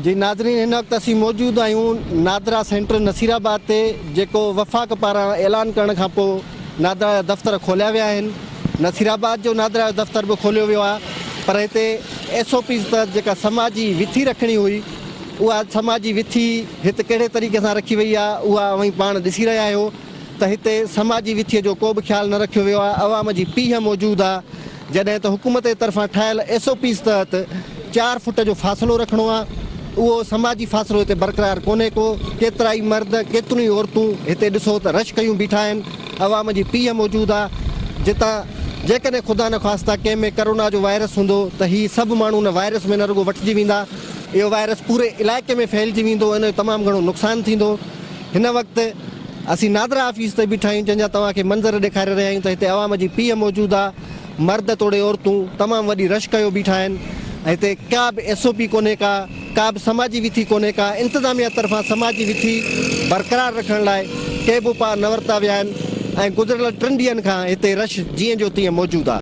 जी नाज़रीन, हिन वक़्तु असीं मौजूदु आहियूं नादरा सेंटर नसीराबाद ते, जेको वफ़ाक़ पारां ऐलान करण खां पोइ नादरा जा दफ़्तर खोलिया विया आहिनि। नसीराबाद जो नादरा जो दफ़्तर बि खोलियो वियो आहे, पर हिते SOP तहत जेका समाजी विथी रखणी हुई, उहा समाजी विथी हिते कहिड़े तरीक़े सां रखी वई आहे, उहा अवई पाण ॾिसी रहिया आहियो त हिते समाजी विथीअ जो को बि ख़्यालु न रखियो वियो आहे। अवाम जी पीह मौजूदु आहे, जॾहिं त हुकूमत जे तरफ़ां ठहियल SOP तहत 4 फुट जो फ़ासिलो रखिणो आहे। उहो समाजी फ़ासिलो हिते बरक़रार कोन्हे को। केतिरा ई मर्द, केतिरियूं ई औरतूं हिते ॾिसो त रश कयूं बीठा आहिनि। अवाम जी पीह मौजूदु आहे, जितां जेकॾहिं ख़ुदा न ख़्वास्ता कंहिं में करोना जो वायरस हूंदो त हीअ सभु माण्हू न वायरस में न रुॻो वठिजी वेंदा, इहो वायरस पूरे इलाइक़े में फैलिजी वेंदो, इन जो तमामु घणो नुक़सानु थींदो। हिन वक़्तु असीं नादरा ऑफिस ते बीठा आहियूं, जंहिंजा तव्हांखे मंज़र ॾेखारे रहिया आहियूं त हिते अवाम जी पीह मौजूदु आहे। मर्द तोड़े औरतूं तमामु वॾी रश कयो बीठा आहिनि। हिते का बि SOP कोन्हे का बि समाजी विथी कोन्हे का। इंतिज़ामिया तरफ़ां समाजी विथी बरक़रार रखण लाइ के बि उपाउ न वरिता विया आहिनि ऐं गुज़िरियल 3 ॾींहंनि खां हिते रश जीअं जो तीअं मौजूदु आहे।